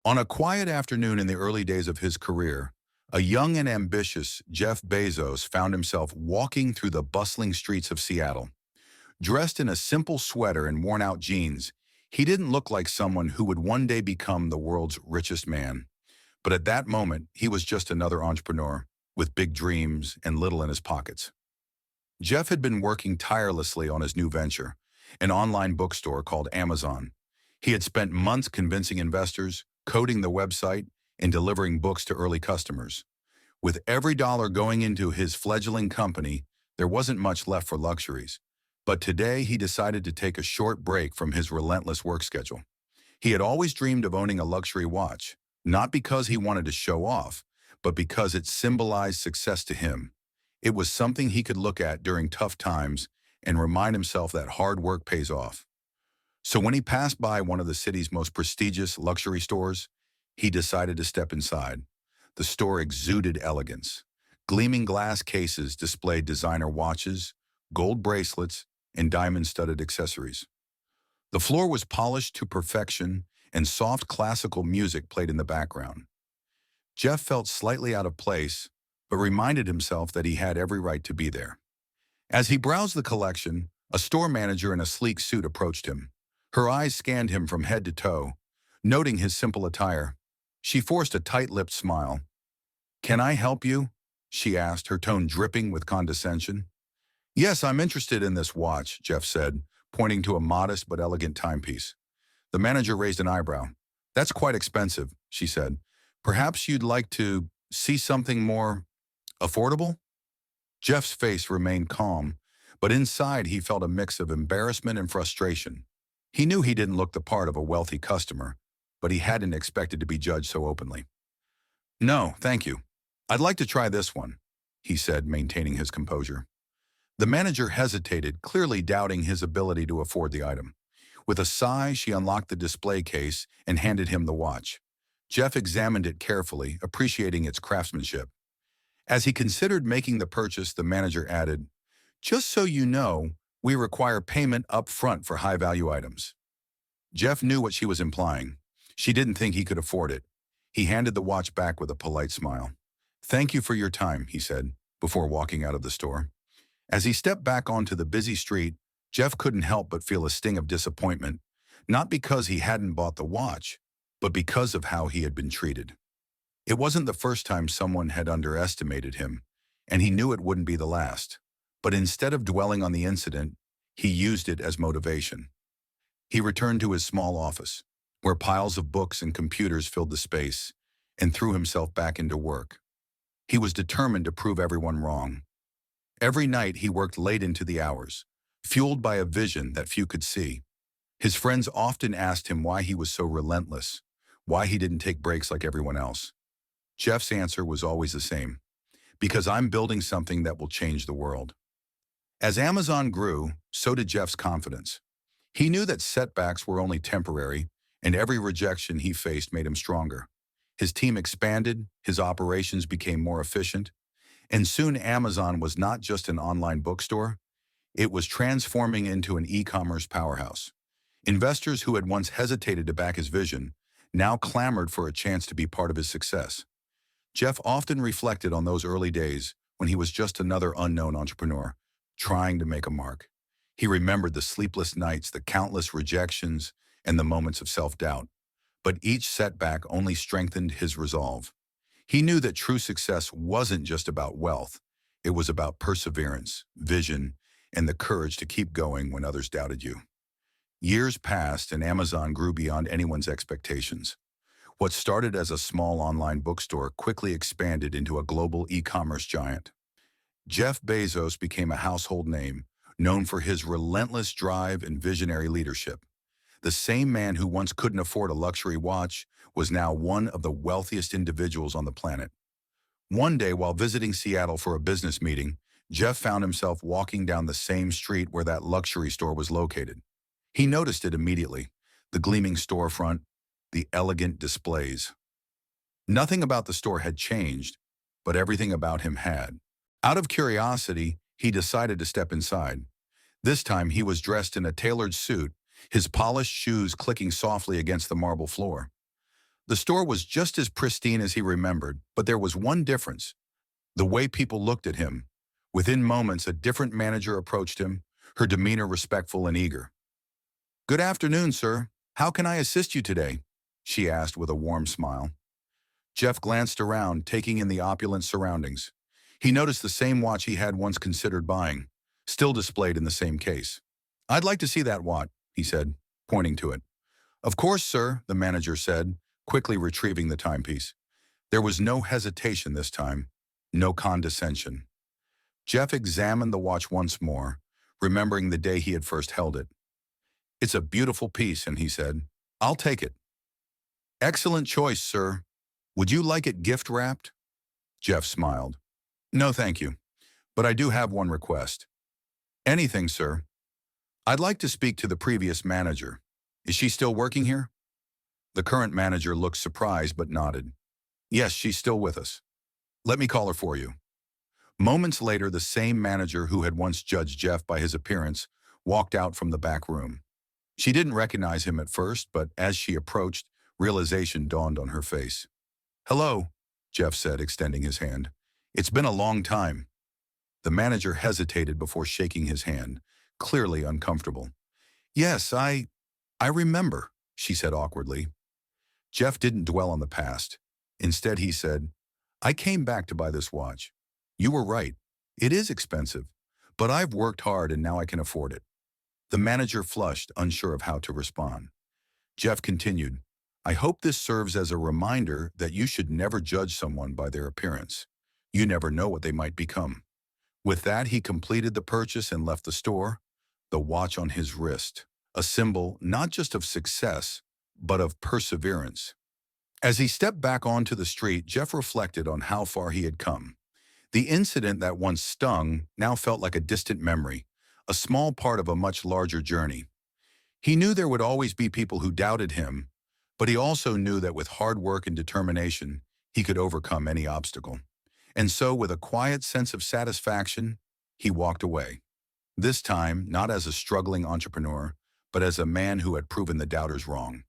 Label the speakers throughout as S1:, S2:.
S1: On a quiet afternoon in the early days of his career, a young and ambitious Jeff Bezos found himself walking through the bustling streets of Seattle. Dressed in a simple sweater and worn-out jeans, he didn't look like someone who would one day become the world's richest man. But at that moment, he was just another entrepreneur with big dreams and little in his pockets. Jeff had been working tirelessly on his new venture, an online bookstore called Amazon. He had spent months convincing investors, coding the website, and delivering books to early customers. With every dollar going into his fledgling company, there wasn't much left for luxuries. But today he decided to take a short break from his relentless work schedule. He had always dreamed of owning a luxury watch, not because he wanted to show off, but because it symbolized success to him. It was something he could look at during tough times and remind himself that hard work pays off. So when he passed by one of the city's most prestigious luxury stores, he decided to step inside. The store exuded elegance. Gleaming glass cases displayed designer watches, gold bracelets, and diamond-studded accessories. The floor was polished to perfection, and soft classical music played in the background. Jeff felt slightly out of place, but reminded himself that he had every right to be there. As he browsed the collection, a store manager in a sleek suit approached him. Her eyes scanned him from head to toe, noting his simple attire. She forced a tight-lipped smile. "Can I help you?" she asked, her tone dripping with condescension. "Yes, I'm interested in this watch," Jeff said, pointing to a modest but elegant timepiece. The manager raised an eyebrow. "That's quite expensive," she said. "Perhaps you'd like to see something more affordable?" Jeff's face remained calm, but inside he felt a mix of embarrassment and frustration. He knew he didn't look the part of a wealthy customer, but he hadn't expected to be judged so openly. "No, thank you. I'd like to try this one," he said, maintaining his composure. The manager hesitated, clearly doubting his ability to afford the item. With a sigh, she unlocked the display case and handed him the watch. Jeff examined it carefully, appreciating its craftsmanship. As he considered making the purchase, the manager added, "Just so you know, we require payment up front for high-value items." Jeff knew what she was implying. She didn't think he could afford it. He handed the watch back with a polite smile. "Thank you for your time," he said, before walking out of the store. As he stepped back onto the busy street, Jeff couldn't help but feel a sting of disappointment, not because he hadn't bought the watch, but because of how he had been treated. It wasn't the first time someone had underestimated him, and he knew it wouldn't be the last. But instead of dwelling on the incident, he used it as motivation. He returned to his small office, where piles of books and computers filled the space, and threw himself back into work. He was determined to prove everyone wrong. Every night he worked late into the hours, fueled by a vision that few could see. His friends often asked him why he was so relentless, why he didn't take breaks like everyone else. Jeff's answer was always the same: "Because I'm building something that will change the world." As Amazon grew, so did Jeff's confidence. He knew that setbacks were only temporary, and every rejection he faced made him stronger. His team expanded, his operations became more efficient, and soon Amazon was not just an online bookstore, it was transforming into an e-commerce powerhouse. Investors who had once hesitated to back his vision now clamored for a chance to be part of his success. Jeff often reflected on those early days when he was just another unknown entrepreneur, trying to make a mark. He remembered the sleepless nights, the countless rejections, and the moments of self-doubt. But each setback only strengthened his resolve. He knew that true success wasn't just about wealth. It was about perseverance, vision, and the courage to keep going when others doubted you. Years passed and Amazon grew beyond anyone's expectations. What started as a small online bookstore quickly expanded into a global e-commerce giant. Jeff Bezos became a household name, known for his relentless drive and visionary leadership. The same man who once couldn't afford a luxury watch was now one of the wealthiest individuals on the planet. One day, while visiting Seattle for a business meeting, Jeff found himself walking down the same street where that luxury store was located. He noticed it immediately: the gleaming storefront, the elegant displays. Nothing about the store had changed, but everything about him had. Out of curiosity, he decided to step inside. This time he was dressed in a tailored suit, his polished shoes clicking softly against the marble floor. The store was just as pristine as he remembered, but there was one difference: the way people looked at him. Within moments, a different manager approached him, her demeanor respectful and eager. "Good afternoon, sir. How can I assist you today?" she asked with a warm smile. Jeff glanced around, taking in the opulent surroundings. He noticed the same watch he had once considered buying, still displayed in the same case. "I'd like to see that watch," he said, pointing to it. "Of course, sir," the manager said, quickly retrieving the timepiece. There was no hesitation this time, no condescension. Jeff examined the watch once more, remembering the day he had first held it. "It's a beautiful piece," and he said, "I'll take it." "Excellent choice, sir. Would you like it gift-wrapped?" Jeff smiled. "No, thank you. But I do have one request." "Anything, sir." "I'd like to speak to the previous manager. Is she still working here?" The current manager looked surprised but nodded. "Yes, she's still with us. Let me call her for you." Moments later, the same manager who had once judged Jeff by his appearance walked out from the back room. She didn't recognize him at first, but as she approached, realization dawned on her face. "Hello," Jeff said, extending his hand. "It's been a long time." The manager hesitated before shaking his hand, clearly uncomfortable. "Yes, I remember," she said awkwardly. Jeff didn't dwell on the past. Instead, he said, "I came back to buy this watch. You were right. It is expensive, but I've worked hard and now I can afford it." The manager flushed, unsure of how to respond. Jeff continued, "I hope this serves as a reminder that you should never judge someone by their appearance. You never know what they might become." With that, he completed the purchase and left the store, the watch on his wrist, a symbol not just of success, but of perseverance. As he stepped back onto the street, Jeff reflected on how far he had come. The incident that once stung now felt like a distant memory, a small part of a much larger journey. He knew there would always be people who doubted him, but he also knew that with hard work and determination, he could overcome any obstacle. And so, with a quiet sense of satisfaction, he walked away. This time, not as a struggling entrepreneur, but as a man who had proven the doubters wrong.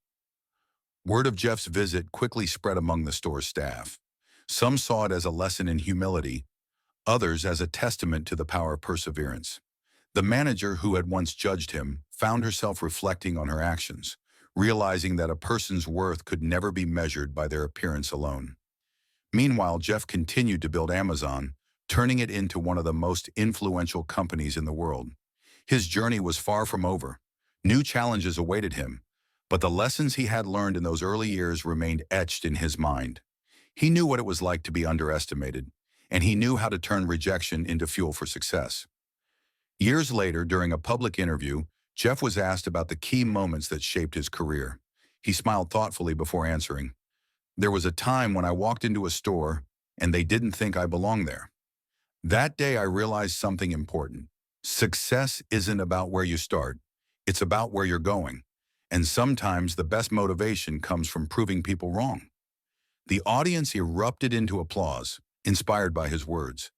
S1: Word of Jeff's visit quickly spread among the store's staff. Some saw it as a lesson in humility, others as a testament to the power of perseverance. The manager who had once judged him found herself reflecting on her actions, realizing that a person's worth could never be measured by their appearance alone. Meanwhile, Jeff continued to build Amazon, turning it into one of the most influential companies in the world. His journey was far from over. New challenges awaited him, but the lessons he had learned in those early years remained etched in his mind. He knew what it was like to be underestimated, and he knew how to turn rejection into fuel for success. Years later, during a public interview, Jeff was asked about the key moments that shaped his career. He smiled thoughtfully before answering, "There was a time when I walked into a store and they didn't think I belonged there. That day I realized something important. Success isn't about where you start. It's about where you're going. And sometimes the best motivation comes from proving people wrong." The audience erupted into applause, inspired by his words.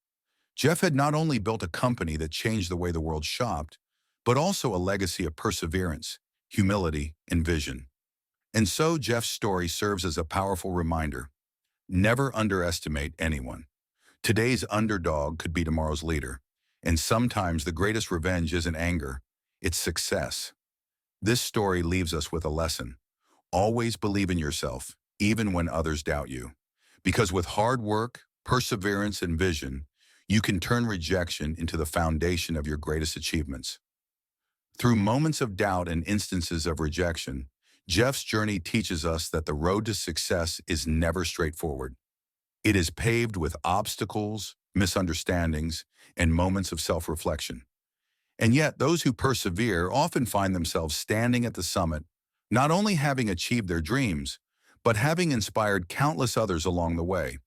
S1: Jeff had not only built a company that changed the way the world shopped, but also a legacy of perseverance, humility, and vision. And so Jeff's story serves as a powerful reminder. Never underestimate anyone. Today's underdog could be tomorrow's leader. And sometimes the greatest revenge isn't anger, it's success. This story leaves us with a lesson. Always believe in yourself, even when others doubt you. Because with hard work, perseverance, and vision, you can turn rejection into the foundation of your greatest achievements. Through moments of doubt and instances of rejection, Jeff's journey teaches us that the road to success is never straightforward. It is paved with obstacles, misunderstandings, and moments of self-reflection. And yet, those who persevere often find themselves standing at the summit, not only having achieved their dreams, but having inspired countless others along the way.